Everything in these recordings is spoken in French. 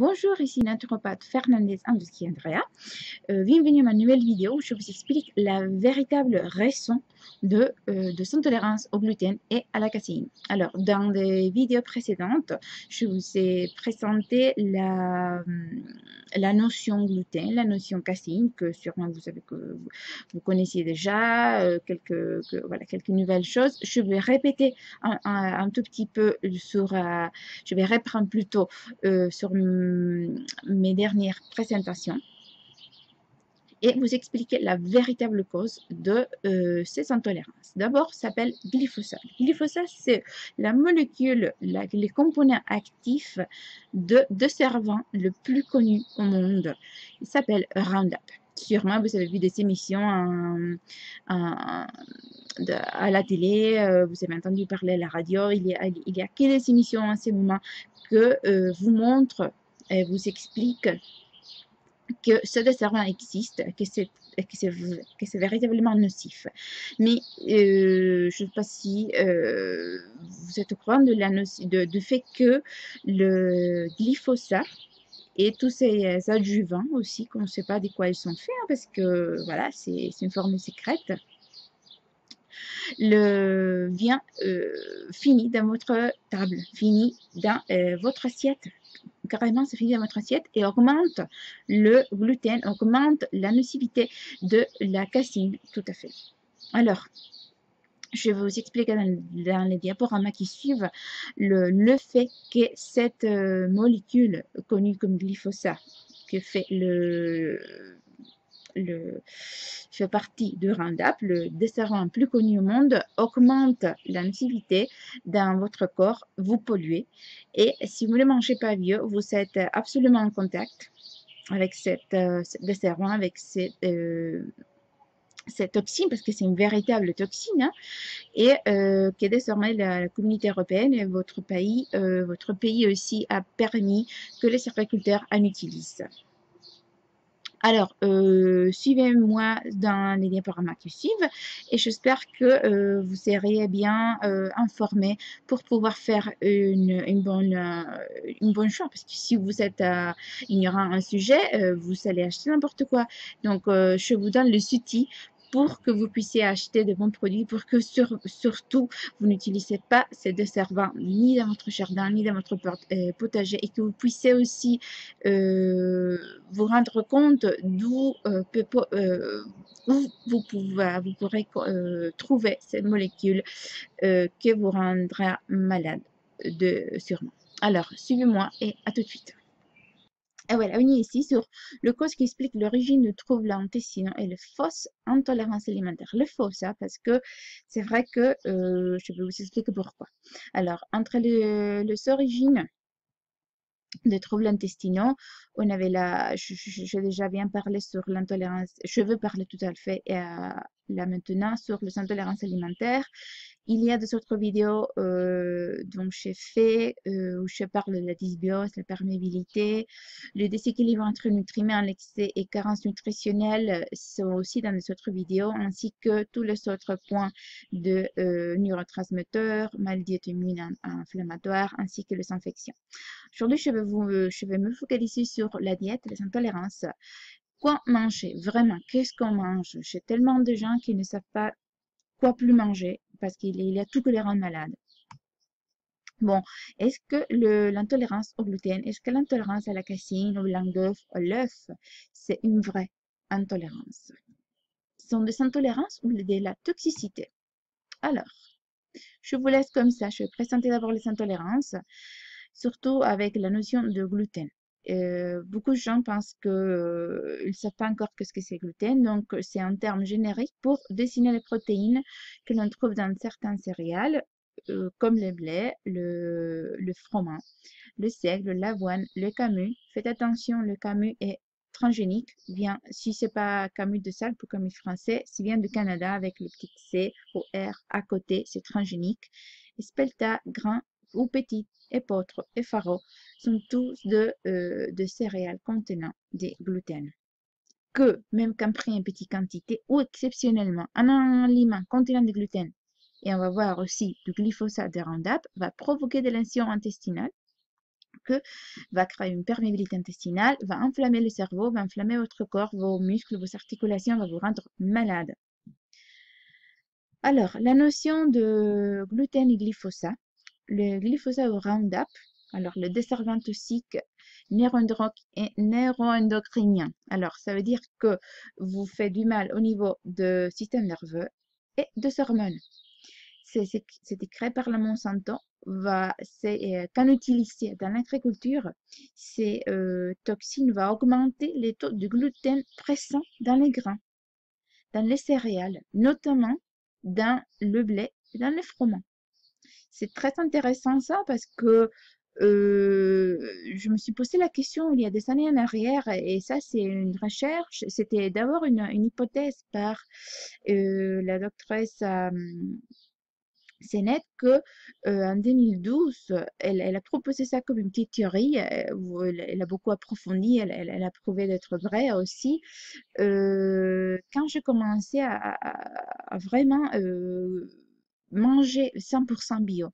Bonjour, ici naturopathe Fernandez Anduski Andrea. Bienvenue à ma nouvelle vidéo où je vous explique la véritable raison de son intolérance au gluten et à la caséine. Alors, dans des vidéos précédentes, je vous ai présenté la notion gluten, la notion caséine, que sûrement vous savez que vous connaissiez déjà, quelques nouvelles choses. Je vais répéter un tout petit peu je vais reprendre plutôt sur mes dernières présentations et vous expliquer la véritable cause de ces intolérances. D'abord, ça s'appelle glyphosate. Glyphosate, c'est la molécule, les composants actifs de servant le plus connu au monde. Il s'appelle Roundup. Sûrement, vous avez vu des émissions à la télé, vous avez entendu parler à la radio. Il y a que des émissions en ce moment que vous montrent et vous expliquent que ce desservant existe, que c'est véritablement nocif. Mais je ne sais pas si vous êtes au courant du fait que le glyphosate et tous ces adjuvants aussi, qu'on ne sait pas de quoi ils sont faits, hein, parce que voilà, c'est une forme secrète, fini dans votre table, fini dans votre assiette. Carrément, c'est fini dans votre assiette et augmente le gluten, augmente la nocivité de la caséine, tout à fait. Alors, je vais vous expliquer dans les diaporamas qui suivent le fait que cette molécule connue comme glyphosate, qui fait fait partie de Roundup, le desservant plus connu au monde, augmente la nocivité dans votre corps, vous polluez. Et si vous ne mangez pas vieux, vous êtes absolument en contact avec cette desservant, avec cette toxine, parce que c'est une véritable toxine, hein, et que désormais la communauté européenne et votre pays aussi a permis que les agriculteurs en utilisent. Alors, suivez-moi dans les diaporamas qui suivent et j'espère que vous serez bien informés pour pouvoir faire une bonne choix. Parce que si vous êtes ignorant à un sujet, vous allez acheter n'importe quoi. Donc, je vous donne les outils pour que vous puissiez acheter de bons produits, pour que surtout vous n'utilisez pas ces desservants ni dans votre jardin, ni dans votre potager, et que vous puissiez aussi vous rendre compte d'où vous pourrez trouver cette molécule qui vous rendra malade sûrement. Alors, suivez-moi et à tout de suite. Et voilà, on est ici sur le cause qui explique l'origine de troubles intestinaux et les fausses intolérances alimentaires. Les fausses, hein, parce que c'est vrai que je vais vous expliquer pourquoi. Alors, entre les origines des troubles intestinaux, on avait j'ai déjà bien parlé sur l'intolérance, je veux parler tout à fait là maintenant sur les intolérances alimentaires. Il y a des autres vidéos dont j'ai fait, où je parle de la dysbiose, la perméabilité, le déséquilibre entre nutriments, l'excès et carence nutritionnelle sont aussi dans les autres vidéos, ainsi que tous les autres points de neurotransmetteurs, maladies auto-immunes inflammatoires, ainsi que les infections. Aujourd'hui, je vais me focaliser sur la diète, les intolérances. Quoi manger? Vraiment, qu'est-ce qu'on mange? J'ai tellement de gens qui ne savent pas quoi plus manger parce qu'il y a tout que les rend malades. Bon, est-ce que l'intolérance au gluten, est-ce que l'intolérance à la caséine, au blanc d'œuf, à l'œuf, c'est une vraie intolérance? Ce sont des intolérances ou de la toxicité? Alors, je vous laisse comme ça. Je vais présenter d'abord les intolérances, surtout avec la notion de gluten. Beaucoup de gens pensent qu'ils ne savent pas encore ce que c'est gluten, donc c'est un terme générique pour désigner les protéines que l'on trouve dans certains céréales, comme le blé, le froment, le seigle, l'avoine, le camus. Faites attention, le camus est transgénique, si c'est pas camus de salle pour camus français, s'il vient du Canada avec le petit C ou R à côté, c'est transgénique. Spelta, grain ou petit, épeautre et faro sont tous de céréales contenant des gluten. Que, même quand pris en petite quantité ou exceptionnellement, un aliment contenant des gluten, et on va voir aussi du glyphosate de Roundup, va provoquer des lésions intestinales, que va créer une perméabilité intestinale, va enflammer le cerveau, va enflammer votre corps, vos muscles, vos articulations, va vous rendre malade. Alors, la notion de gluten et glyphosate. Le glyphosate au Roundup, alors le desservant toxique neuroendocrinien. Alors, ça veut dire que vous fait du mal au niveau du système nerveux et de ces hormones. C'est créé par la Monsanto. Quand utilisé dans l'agriculture, ces toxines vont augmenter les taux de gluten présents dans les grains, dans les céréales, notamment dans le blé et dans les fromages. C'est très intéressant ça parce que je me suis posé la question il y a des années en arrière et ça c'est une recherche, c'était d'abord une hypothèse par la doctoresse Sennett que en 2012, elle a proposé ça comme une petite théorie, où elle a beaucoup approfondi, elle a prouvé d'être vraie aussi. Quand je commençais à vraiment manger 100% bio,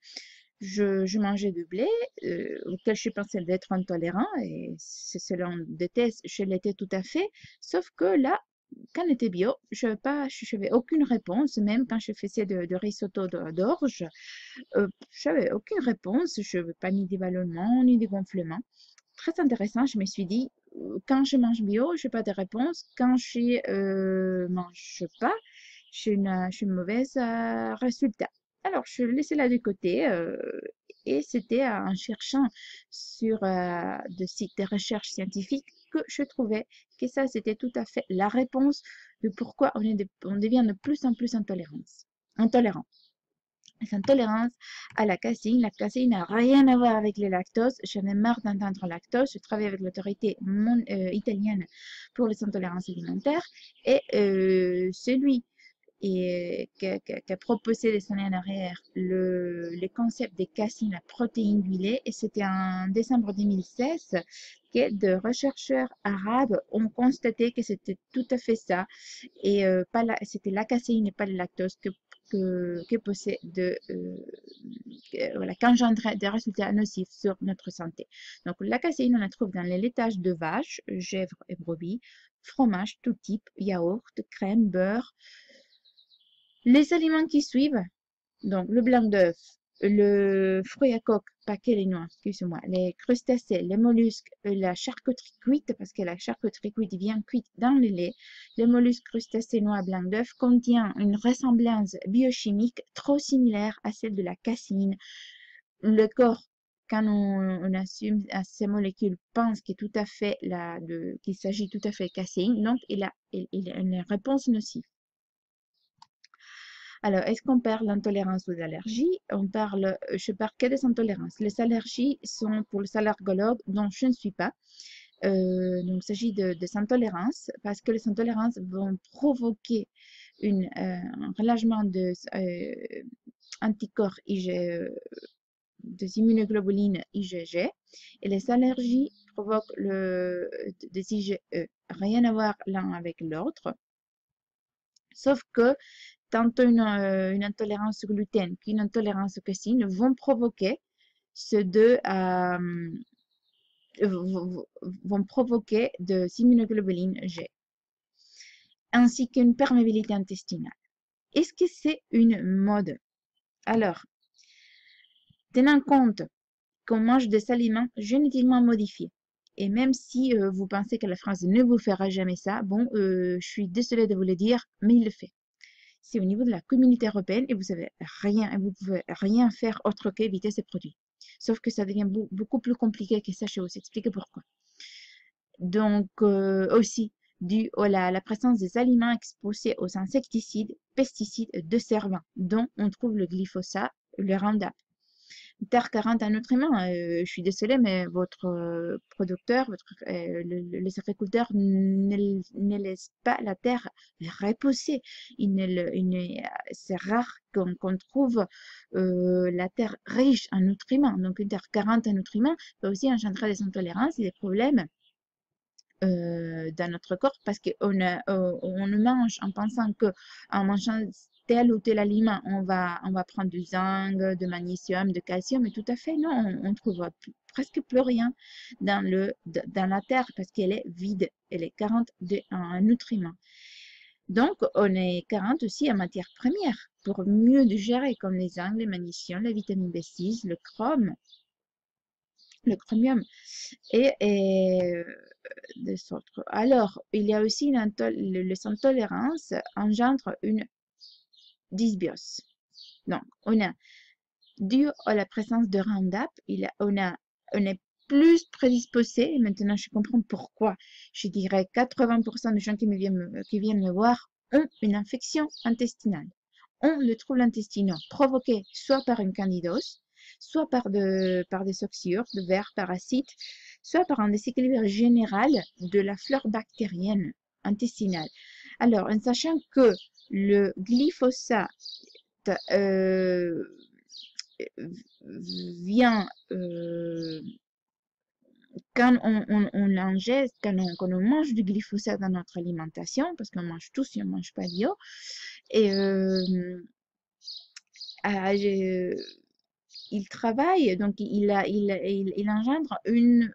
je mangeais du blé auquel je pensais d'être intolérant et selon des tests, je l'étais tout à fait. Sauf que là, quand on était bio, je n'avais aucune réponse, même quand je faisais de risotto d'orge, je n'avais aucune réponse, je n'avais pas ni des ballonnements, ni des gonflements. Très intéressant, je me suis dit, quand je mange bio, je n'ai pas de réponse. Quand je mange pas, j'ai une mauvaise résultat. Alors, je laissais là de côté et c'était en cherchant sur de sites de recherche scientifique que je trouvais que ça, c'était tout à fait la réponse de pourquoi on devient de plus en plus intolérant. C'est intolérance à la caséine. La caséine n'a rien à voir avec les lactoses. J'en ai marre d'entendre lactose. Je travaille avec l'autorité italienne pour les intolérances alimentaires. Et celui qui a proposé des années en arrière le concept des caséines, la protéine du lait. Et c'était en décembre 2016 que de chercheurs arabes ont constaté que c'était tout à fait ça. Et c'était la caséine et pas le lactose que possède voilà, qu'engendrait des résultats nocifs sur notre santé. Donc, la caséine, on la trouve dans les laitages de vaches, chèvres et brebis, fromage, tout type, yaourt, crème, beurre. Les aliments qui suivent, donc le blanc d'œuf, le fruit à coque, pas que les noix, excusez-moi, les crustacés, les mollusques, la charcuterie cuite, parce que la charcuterie cuite vient cuite dans le lait, les mollusques, crustacés, noix, blanc d'œuf contient une ressemblance biochimique trop similaire à celle de la caséine. Le corps, quand on assume à ces molécules, pense qu'il s'agit tout à fait de caséine, donc il a une réponse nocive. Alors, est-ce qu'on parle d'intolérance aux allergies? Je parle que des intolérances. Les allergies sont pour les allergologues dont je ne suis pas. Donc, il s'agit des intolérances parce que les intolérances vont provoquer un relâchement de anticorps des immunoglobulines IgG et les allergies provoquent des IgE. Rien à voir l'un avec l'autre. Sauf que tant une intolérance au gluten qu'une intolérance au caséine vont provoquer ces deux vont provoquer des immunoglobulines G, ainsi qu'une perméabilité intestinale. Est-ce que c'est une mode? Alors, tenant compte qu'on mange des aliments génétiquement modifiés, et même si vous pensez que la France ne vous fera jamais ça, bon, je suis désolée de vous le dire, mais il le fait. C'est au niveau de la communauté européenne et vous ne pouvez rien faire autre qu'éviter ces produits. Sauf que ça devient beaucoup plus compliqué que ça, je vais vous expliquer pourquoi. Donc, aussi, dû à la présence des aliments exposés aux insecticides, pesticides de servants, dont on trouve le glyphosate, le Roundup. Terre 40 en nutriments, je suis désolée, mais votre producteur, les agriculteurs ne laissent pas la terre reposer. C'est rare qu'on trouve la terre riche en nutriments. Donc, une terre 40 en nutriments peut aussi engendrer des intolérances et des problèmes dans notre corps parce qu'on mange en pensant qu'en mangeant tel ou tel aliment, on va prendre du zinc, de magnésium, de calcium, mais tout à fait non, on trouve presque plus rien dans la terre parce qu'elle est vide, elle est carente en nutriments. Donc, on est carente aussi en matières premières pour mieux digérer, comme les zinc, le magnésium, la vitamine B6, le chrome, le chromium et des autres. Alors, il y a aussi les intolérances engendre une dysbiose. Donc, on a, dû à la présence de Roundup, on est plus prédisposé, et maintenant je comprends pourquoi. Je dirais 80% des gens qui viennent me voir ont une infection intestinale, ont le trouble intestinal provoqué soit par une candidose, soit par des oxyures, de vers parasites, soit par un déséquilibre général de la flore bactérienne intestinale. Alors, en sachant que le glyphosate vient quand on l'ingeste, quand on mange du glyphosate dans notre alimentation, parce qu'on mange tous si on ne mange pas bio, et il travaille, donc il engendre une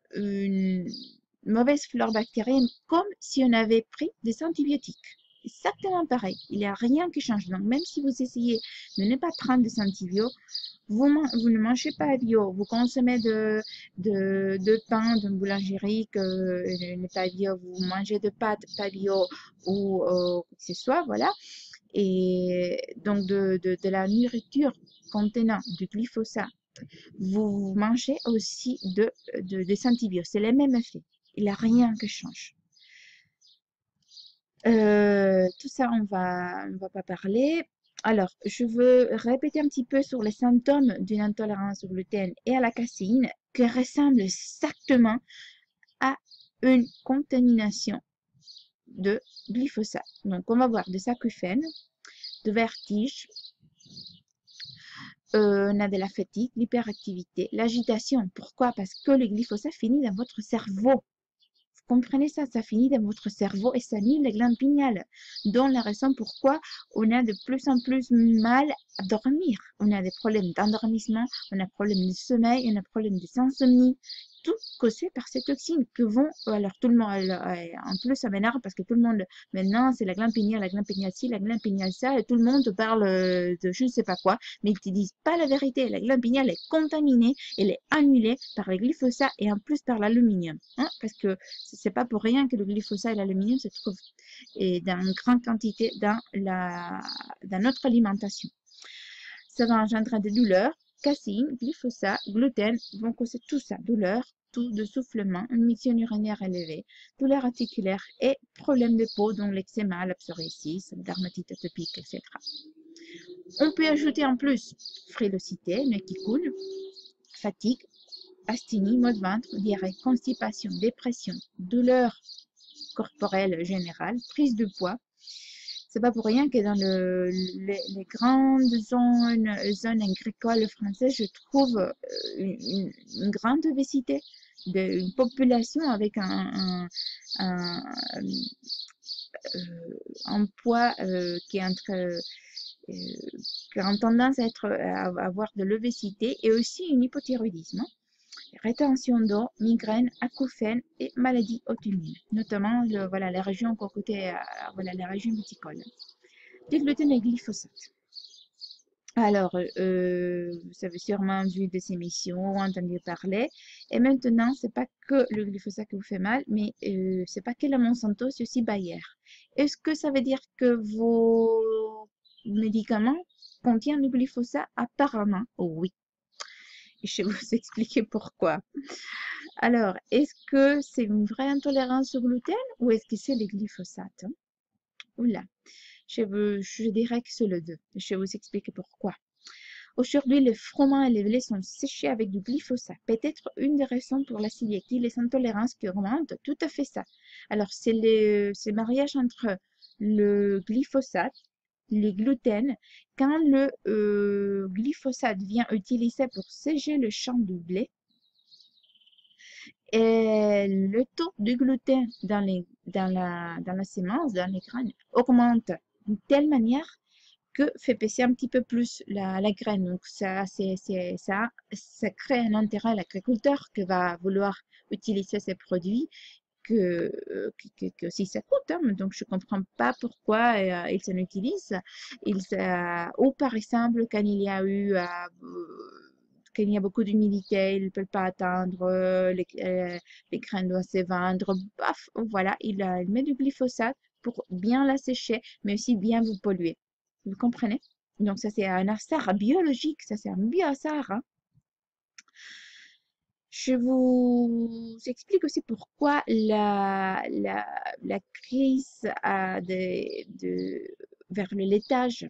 mauvaise flore bactérienne comme si on avait pris des antibiotiques. Exactement pareil. Il n'y a rien qui change. Donc, même si vous essayez de ne pas prendre des antibiotiques, vous ne mangez pas bio, vous consommez de pain, de boulangerie que n'est pas bio, vous mangez de pâtes pas bio ou quoi que ce soit, voilà. Et donc, de la nourriture contenant du glyphosate, vous mangez aussi des antibiotiques. C'est les mêmes effets. Il n'y a rien qui change. Tout ça, on va pas parler. Alors, je veux répéter un petit peu sur les symptômes d'une intolérance au gluten et à la caséine qui ressemblent exactement à une contamination de glyphosate. Donc, on va voir des acouphènes, de vertiges, on a de la fatigue, l'hyperactivité, l'agitation. Pourquoi? Parce que le glyphosate finit dans votre cerveau. Vous comprenez ça? Ça finit dans votre cerveau et ça nuit les glandes pinéales. Dont la raison pourquoi on a de plus en plus mal à dormir. On a des problèmes d'endormissement, on a des problèmes de sommeil, on a des problèmes d'insomnie. Tout causé par ces toxines que vont, alors tout le monde, en plus ça m'énerve parce que tout le monde, maintenant c'est la glande pinéale ci, la glande pinéale ça, et tout le monde te parle de je ne sais pas quoi, mais ils te disent pas la vérité. La glande pinéale est contaminée, elle est annulée par les glyphosate et en plus par l'aluminium. Hein, parce que c'est pas pour rien que le glyphosate et l'aluminium se trouvent dans une grande quantité dans notre alimentation. Ça va engendrer des douleurs. Caséine, glyphosate, gluten vont causer tout ça, douleur, tout de soufflement, une mission urinaire élevée, douleurs articulaires et problèmes de peau dont l'eczéma, la psoriasis, la dermatite atopique, etc. On peut ajouter en plus frilosité, nez qui coule, fatigue, asthénie, maux de ventre, diarrhée, constipation, dépression, douleurs corporelles générales, prise de poids. C'est pas pour rien que dans les grandes zones agricoles françaises, je trouve une grande obésité d'une population avec un poids qui est qui a tendance à avoir de l'obésité et aussi un hypothyroïdisme, rétention d'eau, migraine, acouphènes et maladies auto-immunes, notamment voilà, les régions côté, voilà, les régions viticoles. Du gluten et glyphosate. Alors, vous avez sûrement vu des émissions, entendu parler. Et maintenant, c'est pas que le glyphosate qui vous fait mal, mais c'est pas que la Monsanto, c'est aussi Bayer. Est-ce que ça veut dire que vos médicaments contiennent du glyphosate? Apparemment, oui. Je vais vous expliquer pourquoi. Alors, est-ce que c'est une vraie intolérance au gluten ou est-ce que c'est le glyphosate? Oula. Je dirais que c'est le 2. Je vais vous expliquer pourquoi. Aujourd'hui, les fromages et les laits sont séchés avec du glyphosate. Peut-être une des raisons pour l'acidité et les intolérances qui augmentent, tout à fait ça. Alors, c'est le mariage entre le glyphosate, le gluten. Quand le glyphosate vient utiliser pour sécher le champ du blé, et le taux de gluten dans la sémence, dans les graines, augmente d'une telle manière que fait baisser un petit peu plus la graine. Donc, ça crée un intérêt à l'agriculteur qui va vouloir utiliser ces produits que si ça coûte. Hein. Donc, je ne comprends pas pourquoi ils s'en utilisent. Ou par exemple, quand il y a eu quand il y a beaucoup d'humidité, ils ne peuvent pas atteindre, les graines doivent se vendre. Paf, voilà, il met du glyphosate pour bien la sécher, mais aussi bien vous polluer. Vous comprenez? Donc, ça, c'est un hasard biologique, ça, c'est un bio-hasard. Hein. Je vous explique aussi pourquoi la crise vers le laitage.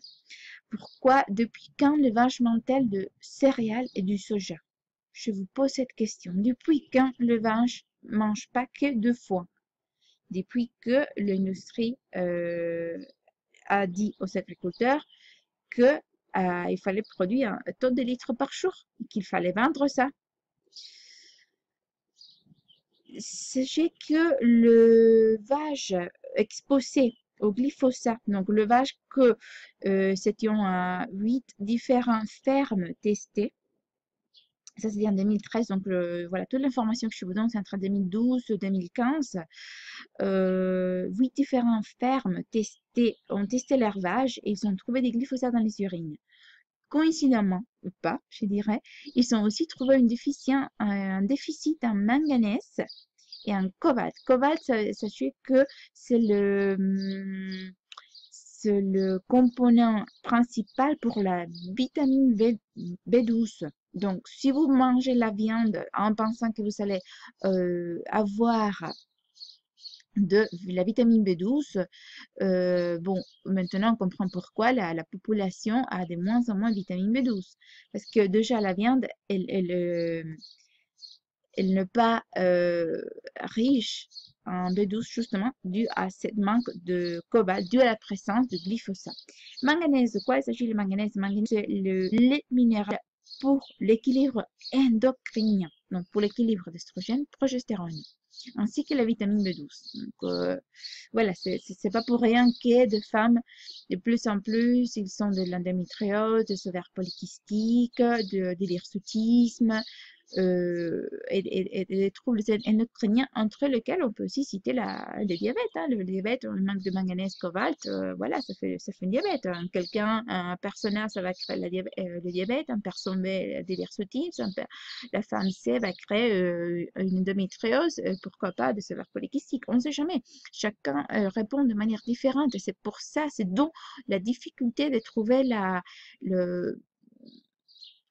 Pourquoi, depuis quand l'élevage de céréales et du soja? Je vous pose cette question. Depuis quand l'élevage mange pas que 2 fois? Depuis que l'industrie a dit aux agriculteurs que il fallait produire un tonne de litres par jour et qu'il fallait vendre ça. Sachez que le vage exposé au glyphosate, donc le vage que c'était à 8 différentes fermes testées, ça c'est en 2013, donc voilà, toute l'information que je vous donne, c'est entre 2012 et 2015. 8 différentes fermes ont testé l'herbage et ils ont trouvé des glyphosates dans les urines. Coïncidemment ou pas, je dirais, ils ont aussi trouvé un déficit en manganèse et en cobalt. Cobalt, sachez que c'est le component principal pour la vitamine B12. Donc, si vous mangez la viande en pensant que vous allez avoir de la vitamine B12, bon, maintenant on comprend pourquoi la population a de moins en moins de vitamine B12. Parce que déjà la viande, elle n'est pas riche en B12 justement dû à cette manque de cobalt, dû à la présence de glyphosate. Manganèse, de quoi il s'agit le manganèse? Manganèse, c'est le lait minéral pour l'équilibre endocrinien, donc pour l'équilibre d'estrogène, progestérone, ainsi que la vitamine B12. Donc, voilà, c'est pas pour rien qu'il y ait de femmes de plus en plus, ils sont de l'endométriose, des ovaires polykystiques, de l'hirsutisme, et des troubles endocriniens, entre lesquels on peut aussi citer le diabète. Hein. Le diabète, le manque de manganèse, cobalt, voilà, ça fait un diabète. Hein. Un personne A, ça va créer le diabète, une personne B, de l'hirsutisme, la femme C va créer une endométriose, pourquoi pas des ovaires polykystiques. On ne sait jamais. Chacun répond de manière différente et c'est pour ça, c'est donc la difficulté de trouver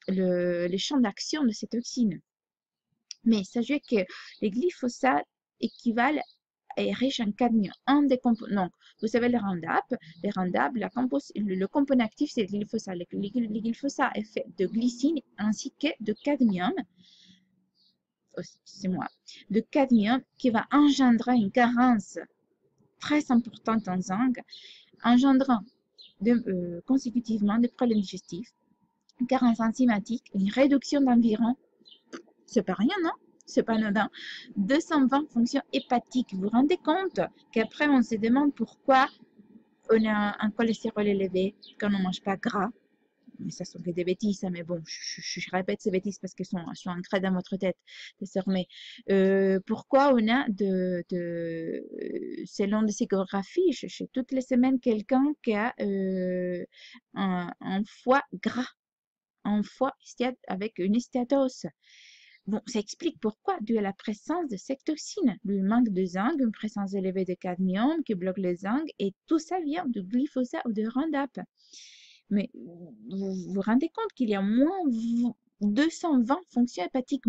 les champs d'action de ces toxines. Mais sachez que les glyphosates équivalent et riche en cadmium. Donc, vous savez le Roundup. Le Roundup, le component actif, c'est le glyphosate. Le glyphosate est fait de glycine ainsi que de cadmium. C'est moi. De cadmium qui va engendrer une carence très importante en zinc, engendrant consécutivement des problèmes digestifs, une carence enzymatique, une réduction d'environ, c'est pas rien, non? C'est pas anodin. 220 fonctions hépatiques. Vous vous rendez compte qu'après, on se demande pourquoi on a un cholestérol élevé quand on ne mange pas gras. Mais ça sont que des bêtises, mais bon, je répète ces bêtises parce qu'elles sont ancrées dans votre tête désormais. Pourquoi on a selon des échographies, chez toutes les semaines, quelqu'un qui a un foie gras, un foie avec une stéatose. Bon, ça explique pourquoi, dû à la présence de cette toxine, le manque de zinc, une présence élevée de cadmium qui bloque le zinc, et tout ça vient du glyphosate ou de Roundup. Mais vous vous rendez compte qu'il y a moins 220 fonctions hépatiques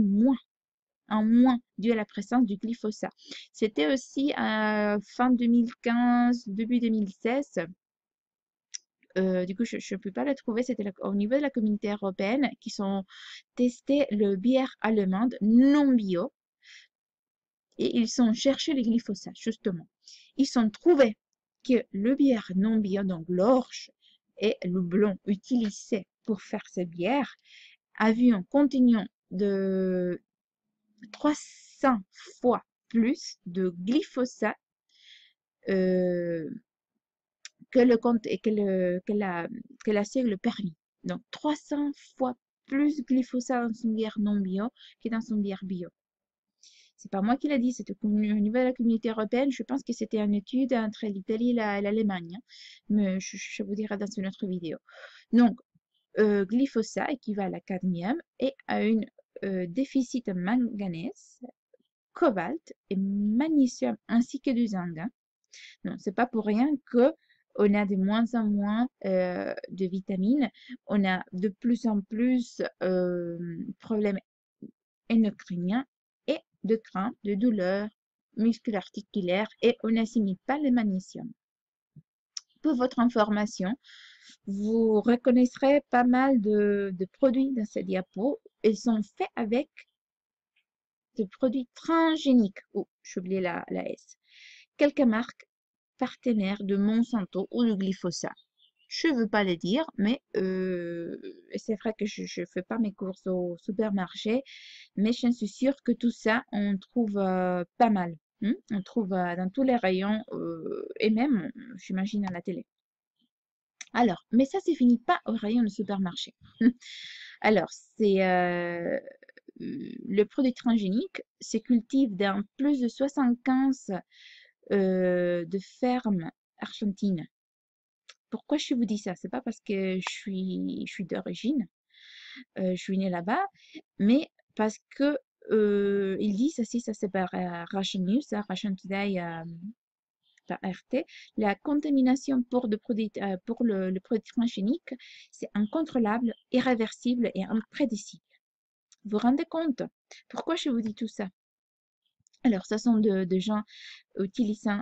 en moins dû à la présence du glyphosate. C'était aussi à fin 2015, début 2016. Du coup, je ne peux pas le trouver. C'était au niveau de la communauté européenne qui sont testés le bière allemande non bio et ils ont cherché les glyphosates, justement. Ils ont trouvé que le bière non bio, donc l'orge et le blond utilisés pour faire cette bière, avaient un contenu de 300 fois plus de glyphosate que le compte et que la seuil le permis. Donc 300 fois plus glyphosate dans son bière non bio que dans son bière bio. C'est pas moi qui l'ai dit, c'était au niveau de la communauté européenne. Je pense que c'était une étude entre l'Italie et l'Allemagne. Mais je vous dirai dans une autre vidéo. Donc, glyphosate équivalent à cadmium et à un déficit de manganèse, cobalt et magnésium ainsi que du zinc. Non, c'est pas pour rien que on a de moins en moins de vitamines, on a de plus en plus problèmes endocriniens et de crainte, de douleurs musculo-articulaires et on n'assimile pas le magnésium. Pour votre information, vous reconnaîtrez pas mal de produits dans ces diapos. Ils sont faits avec des produits transgéniques. Oh, j'ai oublié la S. Quelques marques partenaires de Monsanto ou de glyphosate. Je ne veux pas le dire, mais c'est vrai que je ne fais pas mes courses au supermarché, mais je suis sûre que tout ça, on trouve pas mal. On trouve dans tous les rayons et même, j'imagine, à la télé. Alors, mais ça, c'est fini pas au rayon de supermarché. Alors, c'est le produit transgénique se cultive dans plus de 75 de fermes argentines. Pourquoi je vous dis ça? C'est pas parce que je suis d'origine, je suis née là-bas, mais parce que ils disent aussi, ça c'est par Russian News, Russian Today, par RT, la contamination pour, pour le produit transgénique, c'est incontrôlable, irréversible et imprédicible. Vous vous rendez compte? Pourquoi je vous dis tout ça? Alors, ce sont de gens utilisant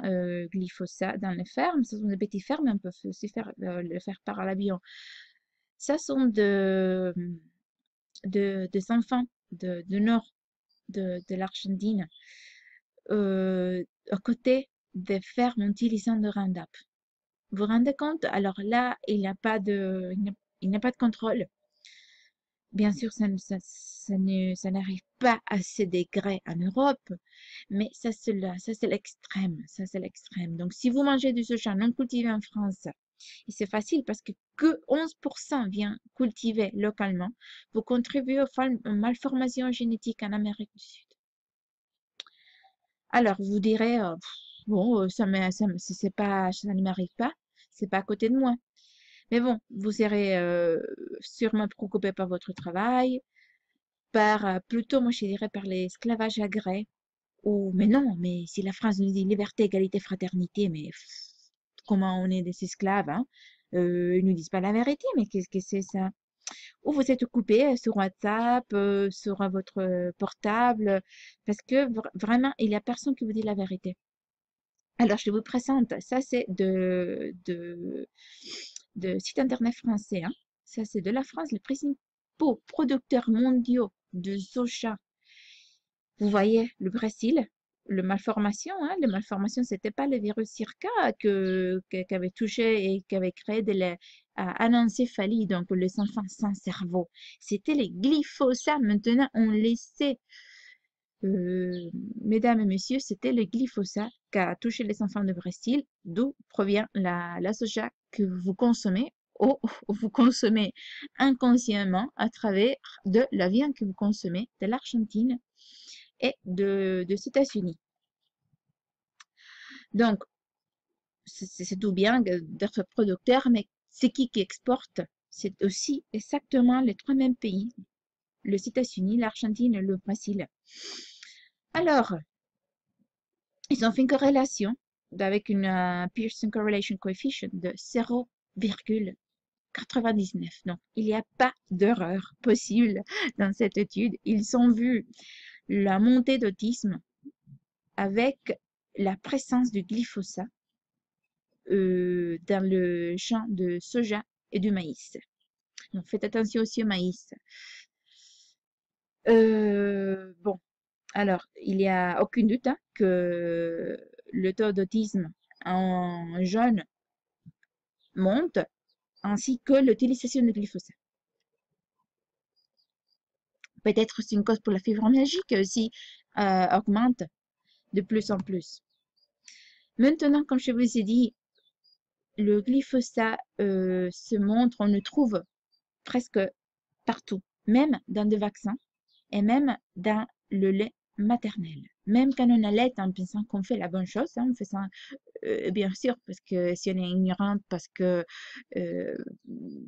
glyphosate dans les fermes. Ce sont des petites fermes, on peut aussi faire, le faire par l'avion. Ce sont des enfants du nord de l'Argentine à côté des fermes utilisant de Roundup. Vous vous rendez compte? Alors là, il n'y a pas de contrôle. Bien sûr, ça n'arrive pas à ces degrés en Europe, mais ça c'est l'extrême, ça c'est l'extrême. Donc si vous mangez du soja non cultivé en France, et c'est facile parce que 11% vient cultiver localement, vous contribuez aux malformations génétiques en Amérique du Sud. Alors vous direz, bon, ça ne m'arrive pas, c'est pas à côté de moi. Mais bon, vous serez sûrement préoccupé par votre travail, par plutôt, moi je dirais, par l'esclavage agré. Ou, mais non, mais si la France nous dit liberté, égalité, fraternité, mais comment on est des esclaves, hein? Ils nous disent pas la vérité, mais qu'est-ce que c'est ça? Ou vous êtes coupé sur WhatsApp, sur votre portable, parce que vraiment, il n'y a personne qui vous dit la vérité. Alors, je vous présente, ça c'est de site internet français, hein. Ça c'est de la France, les principaux producteurs mondiaux de soja. Vous voyez le Brésil, le malformation, hein, le malformation, c'était pas le virus Zika qui avait touché et qui avait créé anencéphalie, donc les enfants sans cerveau. C'était les glyphosates. Maintenant, on les sait. Mesdames et messieurs, c'était le glyphosate qui a touché les enfants de Brésil, d'où provient la soja que vous consommez ou vous consommez inconsciemment à travers de la viande que vous consommez de l'Argentine et des États-Unis. Donc, c'est tout bien d'être producteur, mais c'est qui exporte? C'est aussi exactement les trois mêmes pays, les États-Unis, l'Argentine et le Brésil. Alors, ils ont fait une corrélation avec une Pearson Correlation Coefficient de 0,99. Donc, il n'y a pas d'erreur possible dans cette étude. Ils ont vu la montée d'autisme avec la présence du glyphosate dans le champ de soja et du maïs. Donc, faites attention aussi au maïs. Bon, alors, il n'y a aucun doute hein, que le taux d'autisme en jeunes monte, ainsi que l'utilisation de glyphosate. Peut-être c'est une cause pour la fibromyalgie qui aussi augmente de plus en plus. Maintenant, comme je vous ai dit, le glyphosate se montre, on le trouve presque partout, même dans des vaccins et même dans le lait maternel. Même quand on allait en pensant qu'on fait la bonne chose, hein, on fait ça bien sûr, parce que si on est ignorante, euh,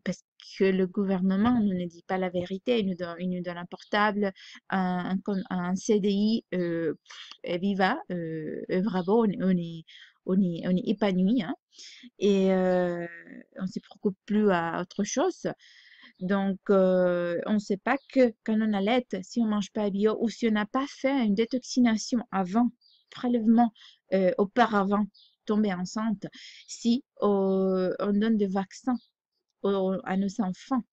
parce que le gouvernement ne nous dit pas la vérité, il nous donne un portable, un CDI, et viva, bravo, on est épanoui, hein, et on ne se préoccupe plus à autre chose. Donc, on ne sait pas que quand on allait, si on ne mange pas bio ou si on n'a pas fait une détoxination avant, prélèvement auparavant, tomber enceinte, si on donne des vaccins à nos enfants,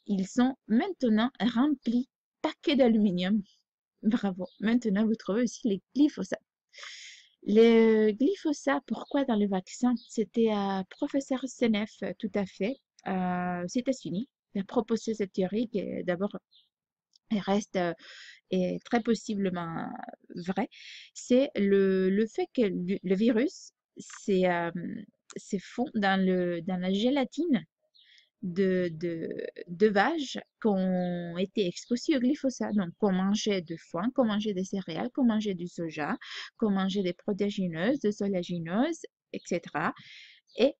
ils sont maintenant remplis, paquets d'aluminium. Bravo. Maintenant, vous trouvez aussi les glyphosates. Les glyphosate, pourquoi dans le vaccin? C'était un professeur SNF, tout à fait, aux États-Unis. Il a proposé cette théorie qui, d'abord, elle reste est très possiblement vraie. C'est le fait que le virus c'est fond dans la gélatine de vaches qui ont été exposées au glyphosate. Donc, qu'on mangeait du foin, qu'on mangeait des céréales, qu'on mangeait du soja, qu'on mangeait des protéagineuses, des oléagineuses, etc. Et,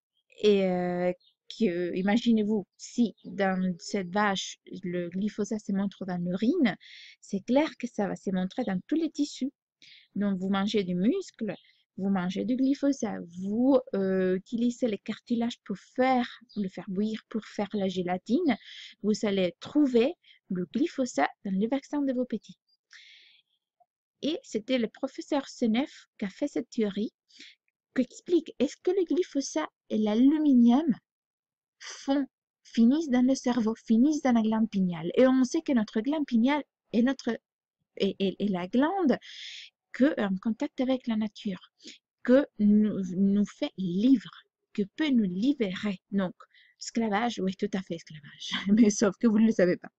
imaginez-vous, si dans cette vache, le glyphosate se montre dans l'urine, c'est clair que ça va se montrer dans tous les tissus. Donc, vous mangez du muscle, vous mangez du glyphosate, vous utilisez les cartilages pour le faire bouillir pour faire la gélatine, vous allez trouver le glyphosate dans les vaccins de vos petits. Et c'était le professeur Senef qui a fait cette théorie qui explique est-ce que le glyphosate et l'aluminium finissent dans le cerveau, finissent dans la glande pinéale. Et on sait que notre glande pinéale est la glande en contact avec la nature, que nous fait libre, que peut nous libérer. Donc, esclavage, oui, tout à fait esclavage, mais sauf que vous ne le savez pas.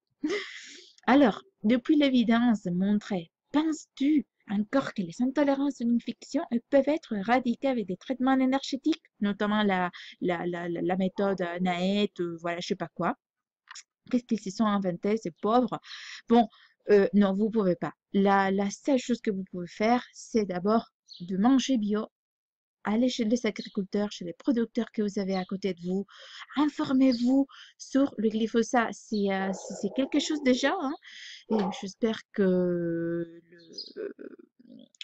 Alors, depuis l'évidence montrée, penses-tu encore que les intolérances à l'infection peuvent être éradiquées avec des traitements énergétiques, notamment la méthode NAET, voilà, je sais pas quoi. Qu'est-ce qu'ils se sont inventés, ces pauvres? Bon, non, vous pouvez pas. La seule chose que vous pouvez faire, c'est d'abord de manger bio. Allez chez les agriculteurs, chez les producteurs que vous avez à côté de vous. Informez-vous sur le glyphosate. C'est quelque chose déjà, hein. Et j'espère que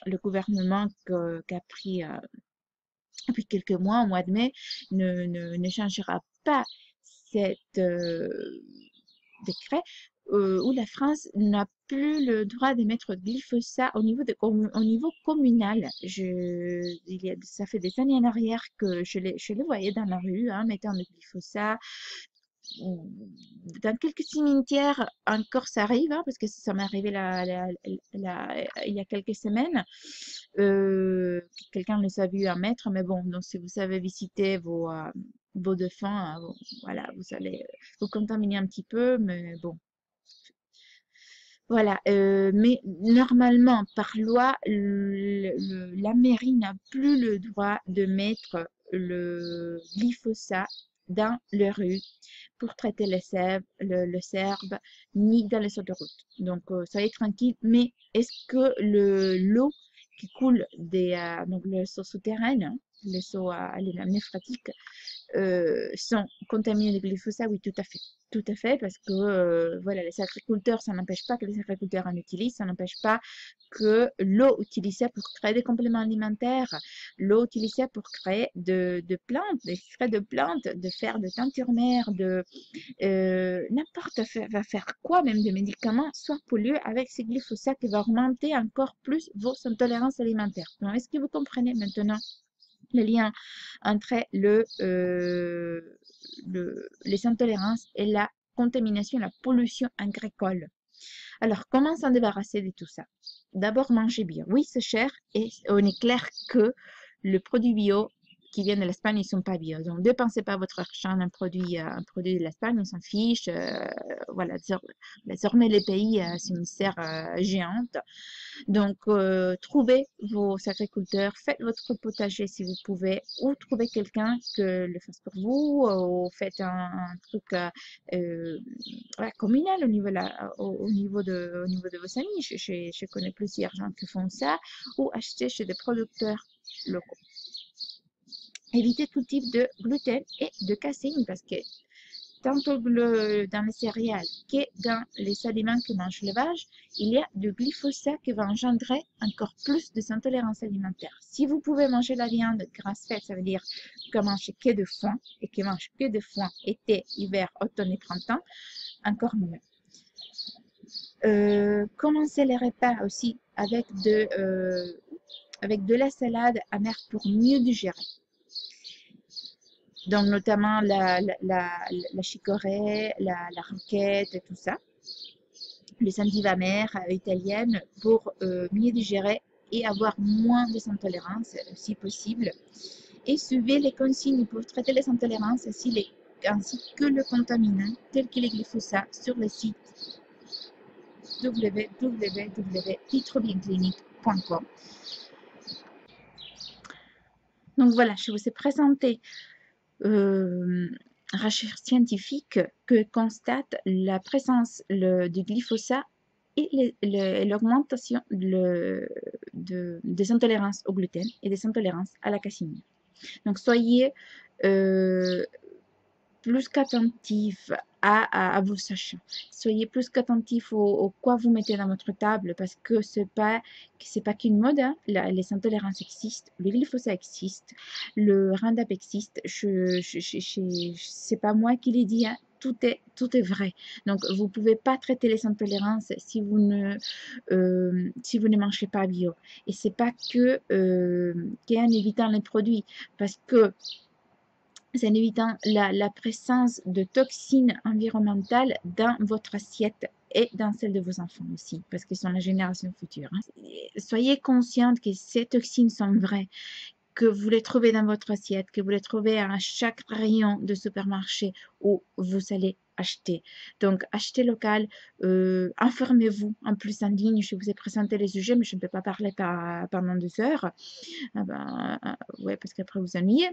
le gouvernement qui a pris depuis quelques mois, au mois de mai, ne changera pas cette décret où la France n'a plus le droit d'émettre de glyphosate au niveau communal. Ça fait des années en arrière que je les voyais dans la rue, hein, mettant le glyphosate. Dans quelques cimetières, encore ça arrive, hein, parce que ça m'est arrivé il y a quelques semaines. Quelqu'un les a vus à mettre, mais bon, donc si vous savez visiter vos défunts, voilà, vous allez vous contaminer un petit peu, mais bon. Voilà, mais normalement, par loi, la mairie n'a plus le droit de mettre le glyphosate dans les rues pour traiter le cerbe, ni dans les autoroutes. Donc, soyez tranquille. Mais est-ce que l'eau qui coule donc le seau souterrain, hein, les seaux à néphratique, sont contaminés de glyphosate? Oui, tout à fait. Tout à fait, parce que voilà, les agriculteurs, ça n'empêche pas que les agriculteurs en utilisent, ça n'empêche pas que l'eau utilisée pour créer des compléments alimentaires, l'eau utilisée pour créer de plantes, des extraits de plantes, de faire de teinture mère, n'importe va faire quoi, même des médicaments, soit pollués avec ces glyphosates qui va augmenter encore plus vos intolérances alimentaires. Donc, est-ce que vous comprenez maintenant le lien entre les intolérances et la contamination, la pollution agricole? Alors, comment s'en débarrasser de tout ça? D'abord, manger bio. Oui, c'est cher et on est clair que le produit bio qui viennent de l'Espagne, ils sont pas bio. Donc, dépensez pas votre argent en un produit de l'Espagne, on s'en fiche. Voilà, désormais, les pays, c'est une serre géante. Donc, trouvez vos agriculteurs, faites votre potager si vous pouvez, ou trouvez quelqu'un que le fasse pour vous, ou faites un truc voilà, communal au niveau de vos amis. Je connais plusieurs gens qui font ça, ou acheter chez des producteurs locaux. Évitez tout type de gluten et de caséine parce que tant dans les céréales que dans les aliments que mange les vaches, il y a du glyphosate qui va engendrer encore plus de intolérance alimentaire. Si vous pouvez manger la viande grasse-faite, ça veut dire que manger que de foin et que mange que de foin été, hiver, automne et printemps, encore mieux. Commencez les repas aussi avec de la salade amère pour mieux digérer. Donc, notamment la chicorée, la roquette, tout ça. Les endives amères italiennes pour mieux digérer et avoir moins de intolérances si possible. Et suivez les consignes pour traiter les intolérances ainsi que le contaminant tel que les glyphosates sur le site www.titrobinclinique.com. Donc voilà, je vous ai présenté recherche scientifique que constate la présence du glyphosate et l'augmentation des intolérances au gluten et des intolérances à la caséine. Donc soyez plus qu'attentif à vos achats. Soyez plus qu'attentif au quoi vous mettez dans votre table parce que c'est pas qu'une mode. Hein. Les intolérances existent, le glyphosate existe, le Roundup existe. C'est pas moi qui l'ai dit. Hein. Tout est vrai. Donc, vous pouvez pas traiter les intolérances si vous ne mangez pas bio. Et c'est pas qu'en évitant les produits, parce que c'est en évitant la présence de toxines environnementales dans votre assiette et dans celle de vos enfants aussi, parce qu'ils sont la génération future. Hein. Soyez consciente que ces toxines sont vraies, que vous les trouvez dans votre assiette, que vous les trouvez à chaque rayon de supermarché où vous allez acheter. Donc, achetez local, informez-vous en plus en ligne. Je vous ai présenté les sujets, mais je ne peux pas parler pendant 2 heures. Ouais, parce qu'après vous ennuyez.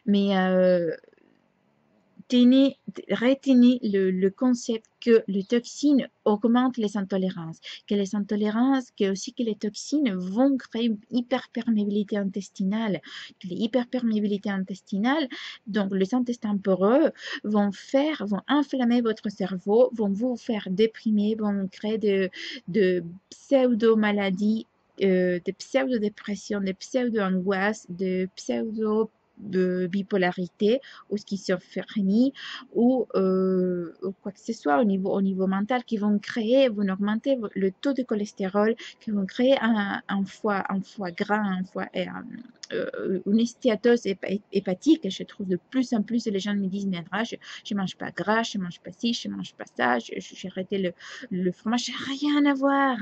Mais retenez le concept que les toxines augmentent les intolérances, que les toxines vont créer une hyperperméabilité intestinale, que les hyperperméabilités intestinales, donc les intestins poreux, vont inflammer votre cerveau, vont vous faire déprimer, vont créer de pseudo-maladies, de pseudo-dépression, de pseudo-angoisse, de bipolarité ou schizophrénie ou quoi que ce soit au niveau mental qui vont augmenter le taux de cholestérol, qui vont créer un foie gras, une stéatose hépatique. Et je trouve de plus en plus les gens me disent mais je mange pas gras, je mange pas ci, je mange pas ça, j'ai arrêté le fromage, ça n'a rien à voir.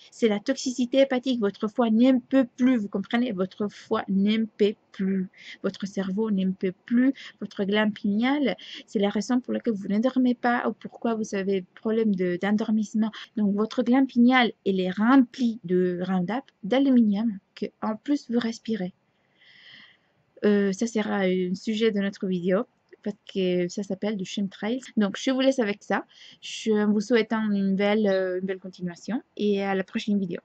C'est la toxicité hépatique. Votre foie n'en peut plus, vous comprenez? Votre foie n'en peut plus. Votre cerveau n'en peut plus. Votre glande pinéale, c'est la raison pour laquelle vous ne dormez pas ou pourquoi vous avez problème d'endormissement. Donc, votre glande pinéale, elle est remplie de Roundup, d'aluminium, que en plus vous respirez. Ça sera un sujet de notre vidéo parce que ça s'appelle du chemtrails. Donc, je vous laisse avec ça. Je vous souhaite une belle continuation et à la prochaine vidéo.